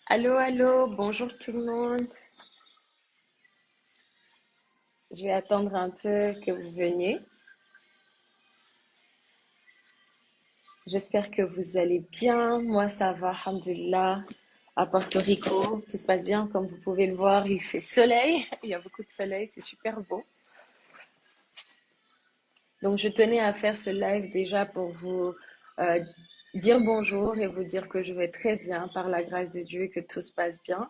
Allô, allô, bonjour tout le monde. Je vais attendre un peu que vous veniez. J'espère que vous allez bien. Moi, ça va, alhamdulillah. À Porto Rico, tout se passe bien. Comme vous pouvez le voir, il fait soleil. Il y a beaucoup de soleil, c'est super beau. Donc, je tenais à faire ce live déjà pour vous euh, dire bonjour et vous dire que je vais très bien par la grâce de Dieu et que tout se passe bien.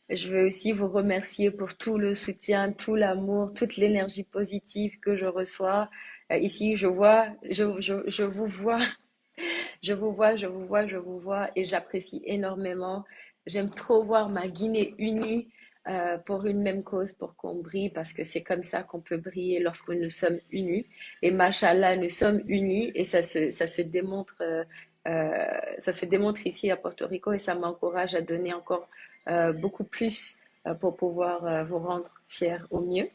Je veux aussi vous remercier pour tout le soutien, tout l'amour, toute l'énergie positive que je reçois. Ici, je vous vois, je vous vois et j'apprécie énormément. J'aime trop voir ma Guinée unie pour une même cause, pour qu'on brille, parce que c'est comme ça qu'on peut briller lorsque nous sommes unis. Et machallah, nous sommes unis et euh, ça se démontre ici à Porto Rico et ça m'encourage à donner encore beaucoup plus pour pouvoir vous rendre fiers au mieux.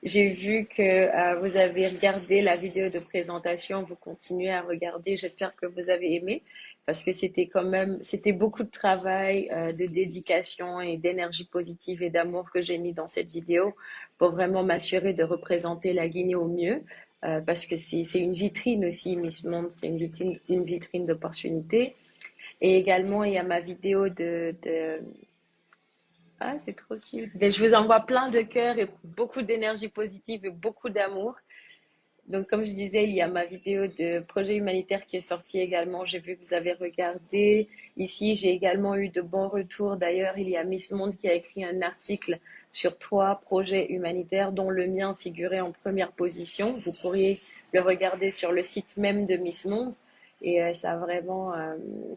J'ai vu que vous avez regardé la vidéo de présentation, vous continuez à regarder. J'espère que vous avez aimé parce que c'était beaucoup de travail, de dédication et d'énergie positive et d'amour que j'ai mis dans cette vidéo pour vraiment m'assurer de représenter la Guinée au mieux. Parce que c'est une vitrine aussi, Miss Monde, c'est une vitrine d'opportunités. Et également, il y a ma vidéo ah, c'est trop cute. Mais je vous envoie plein de cœurs et beaucoup d'énergie positive et beaucoup d'amour. Donc, comme je disais, il y a ma vidéo de projet humanitaire qui est sortie également. J'ai vu que vous avez regardé. Ici, j'ai également eu de bons retours. D'ailleurs, il y a Miss Monde qui a écrit un article sur 3 projets humanitaires, dont le mien figurait en première position. Vous pourriez le regarder sur le site même de Miss Monde. Et ça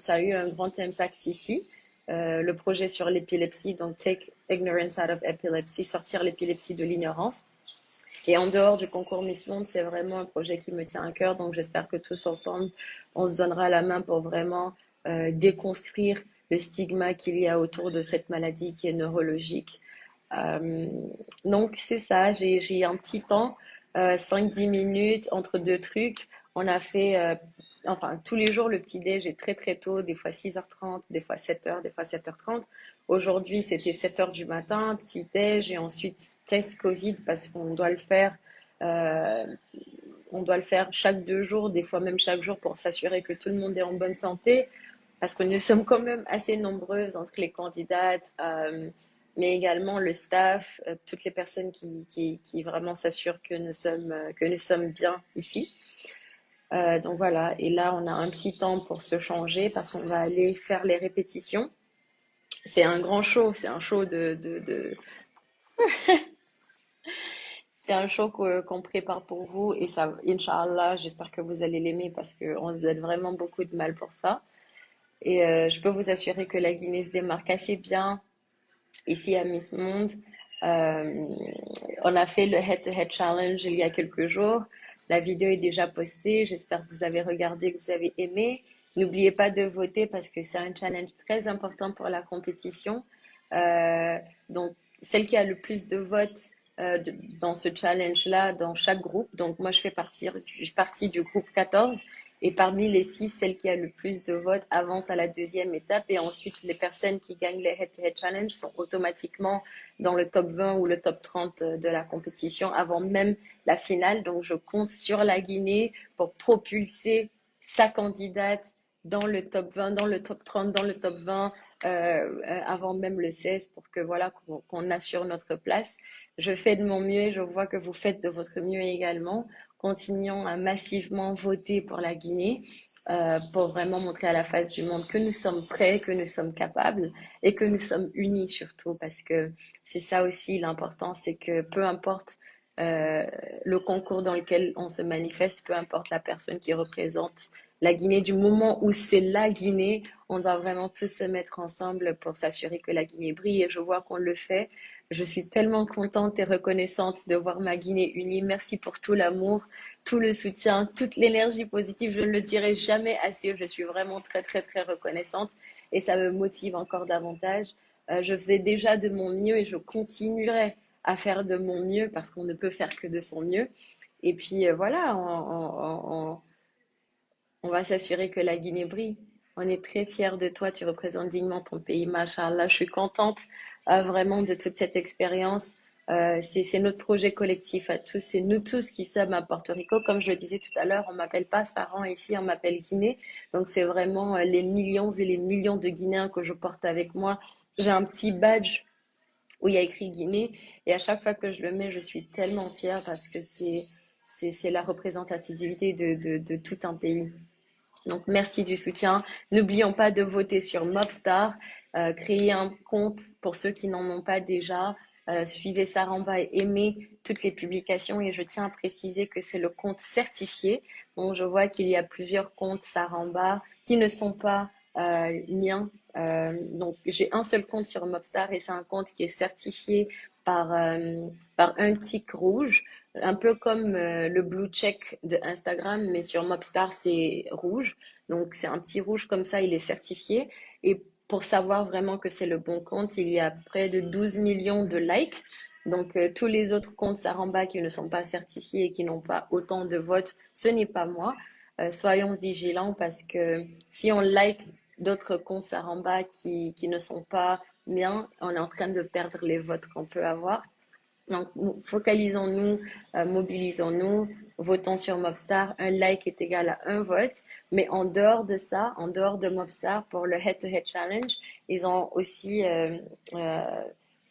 a eu un grand impact ici. Le projet sur l'épilepsie, donc Take Ignorance Out of Epilepsy, sortir l'épilepsie de l'ignorance. Et en dehors du concours Miss Monde, c'est vraiment un projet qui me tient à cœur. Donc j'espère que tous ensemble, on se donnera la main pour vraiment déconstruire le stigma qu'il y a autour de cette maladie qui est neurologique. Euh, donc c'est ça, j'ai un petit temps, 5-10 minutes entre deux trucs. On a fait, enfin tous les jours le petit déj est très très tôt, des fois 6h30, des fois 7h, des fois 7h30. Aujourd'hui c'était 7h du matin, petit déj et ensuite test Covid parce qu'on doit le faire. euh, on doit le faire chaque 2 jours, des fois même chaque jour pour s'assurer que tout le monde est en bonne santé parce que nous sommes quand même assez nombreuses entre les candidates, mais également le staff, toutes les personnes qui vraiment s'assurent que nous sommes bien ici. Donc voilà, et là on a un petit temps pour se changer parce qu'on va aller faire les répétitions. C'est un grand show, c'est un show c'est un show qu'on prépare pour vous et ça, Inch'Allah, j'espère que vous allez l'aimer parce qu'on se donne vraiment beaucoup de mal pour ça. Et je peux vous assurer que la Guinée se démarque assez bien ici à Miss Monde. Euh, on a fait le Head-to-Head Challenge il y a quelques jours. La vidéo est déjà postée. J'espère que vous avez regardé, que vous avez aimé. N'oubliez pas de voter parce que c'est un challenge très important pour la compétition. Euh, donc, celle qui a le plus de votes dans ce challenge-là, dans chaque groupe. Donc, moi, je fais partie du groupe 14. Et parmi les 6, celle qui a le plus de votes avance à la deuxième étape. Et ensuite, les personnes qui gagnent les Head-to-Head Challenge sont automatiquement dans le top 20 ou le top 30 de la compétition avant même la finale. Donc, je compte sur la Guinée pour propulser sa candidate dans le top 20, dans le top 30, dans le top 20, avant même le 16 pour que voilà qu'on assure notre place. Je fais de mon mieux et je vois que vous faites de votre mieux également. Continuons à massivement voter pour la Guinée pour vraiment montrer à la face du monde que nous sommes prêts, que nous sommes capables et que nous sommes unis surtout parce que c'est ça aussi l'important, c'est que peu importe euh, le concours dans lequel on se manifeste, peu importe la personne qui représente la Guinée, du moment où c'est la Guinée, on doit vraiment tous se mettre ensemble pour s'assurer que la Guinée brille et je vois qu'on le fait. Je suis tellement contente et reconnaissante de voir ma Guinée unie. Merci pour tout l'amour, tout le soutien, toute l'énergie positive. Je ne le dirai jamais assez. Je suis vraiment très, très, très reconnaissante et ça me motive encore davantage. Je faisais déjà de mon mieux et je continuerai à faire de mon mieux parce qu'on ne peut faire que de son mieux. Et puis voilà, on va s'assurer que la Guinée brille. On est très fiers de toi. Tu représentes dignement ton pays, machallah. Je suis contente vraiment de toute cette expérience. C'est notre projet collectif à tous. C'est nous tous qui sommes à Porto Rico. Comme je le disais tout à l'heure, on m'appelle pas Saran ici, on m'appelle Guinée. Donc c'est vraiment les millions et les millions de Guinéens que je porte avec moi. J'ai un petit badge où il y a écrit Guinée. Et à chaque fois que je le mets, je suis tellement fière parce que c'est la représentativité de tout un pays. Donc, merci du soutien. N'oublions pas de voter sur Mobstar, créer un compte pour ceux qui n'en ont pas déjà. Suivez Saramba et aimez toutes les publications. Et je tiens à préciser que c'est le compte certifié. Donc, je vois qu'il y a plusieurs comptes Saramba qui ne sont pas miens. Donc, j'ai un seul compte sur Mobstar et c'est un compte qui est certifié par un tic rouge. Un peu comme le blue check de Instagram, mais sur Mobstar, c'est rouge. Donc, c'est un petit rouge comme ça, il est certifié. Et pour savoir vraiment que c'est le bon compte, il y a près de 12 millions de likes. Donc, tous les autres comptes Saramba qui ne sont pas certifiés et qui n'ont pas autant de votes, ce n'est pas moi. Soyons vigilants parce que si on like d'autres comptes Saramba qui ne sont pas bien, on est en train de perdre les votes qu'on peut avoir. Donc, focalisons-nous, mobilisons-nous, votons sur Mobstar. Un like est égal à un vote. Mais en dehors de ça, en dehors de Mobstar, pour le Head-to-Head Challenge, ils ont aussi euh,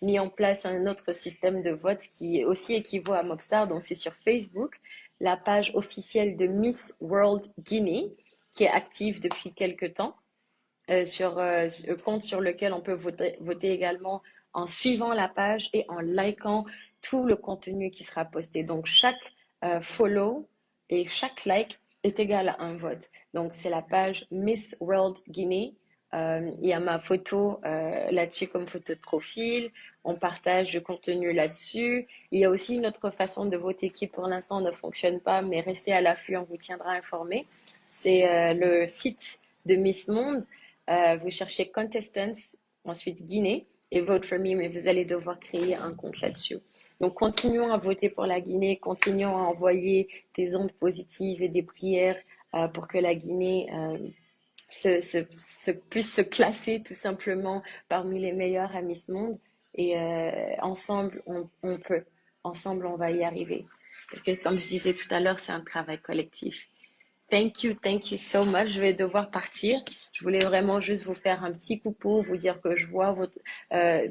mis en place un autre système de vote qui aussi équivaut à Mobstar. Donc, c'est sur Facebook, la page officielle de Miss World Guinea, qui est active depuis quelques temps sur le compte sur lequel on peut voter également en suivant la page et en likant tout le contenu qui sera posté. Donc, chaque follow et chaque like est égal à un vote. Donc, c'est la page Miss World Guinea. Il y a ma photo là-dessus comme photo de profil. On partage du contenu là-dessus. Il y a aussi une autre façon de voter qui, pour l'instant, ne fonctionne pas, mais restez à l'affût, on vous tiendra informé. C'est le site de Miss Monde. Vous cherchez Contestants, ensuite Guinée et Vote for Me, mais vous allez devoir créer un compte là-dessus. Donc, continuons à voter pour la Guinée, continuons à envoyer des ondes positives et des prières pour que la Guinée puisse se classer tout simplement parmi les meilleurs à Miss Monde. Et ensemble, on peut. Ensemble, on va y arriver. Parce que, comme je disais tout à l'heure, c'est un travail collectif. Thank you so much. Je vais devoir partir. Je voulais vraiment juste vous faire un petit coucou, vous dire que je vois euh,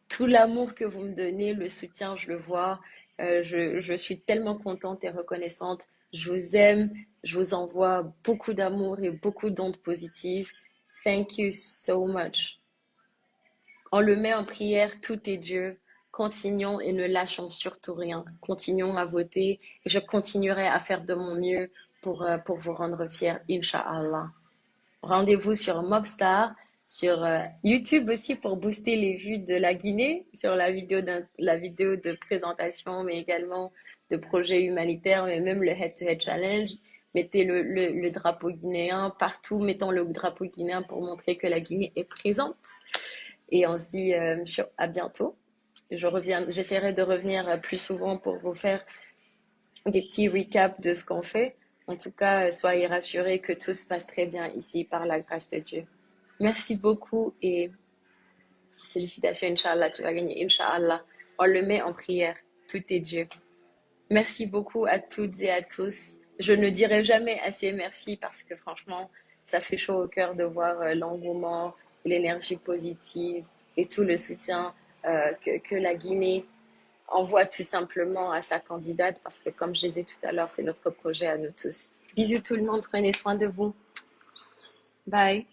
tout l'amour que vous me donnez, le soutien, je le vois. Je suis tellement contente et reconnaissante. Je vous aime. Je vous envoie beaucoup d'amour et beaucoup d'ondes positives. Thank you so much. On le met en prière, tout est Dieu. Continuons et ne lâchons surtout rien. Continuons à voter et je continuerai à faire de mon mieux pour vous rendre fiers, Inch'Allah. Rendez-vous sur Mobstar, sur YouTube aussi pour booster les vues de la Guinée, sur la vidéo de présentation, mais également de projets humanitaires, mais même le Head-to-Head Challenge. Mettez le drapeau guinéen partout, mettons le drapeau guinéen pour montrer que la Guinée est présente. Et on se dit à bientôt. J'essaierai de revenir plus souvent pour vous faire des petits recaps de ce qu'on fait. En tout cas, soyez rassurés que tout se passe très bien ici par la grâce de Dieu. Merci beaucoup et félicitations, Inch'Allah, tu vas gagner, Inch'Allah. On le met en prière, tout est Dieu. Merci beaucoup à toutes et à tous. Je ne dirai jamais assez merci parce que franchement, ça fait chaud au cœur de voir l'engouement, l'énergie positive et tout le soutien que la Guinée envoie tout simplement à sa candidate parce que comme je disais tout à l'heure, c'est notre projet à nous tous. Bisous tout le monde, prenez soin de vous. Bye.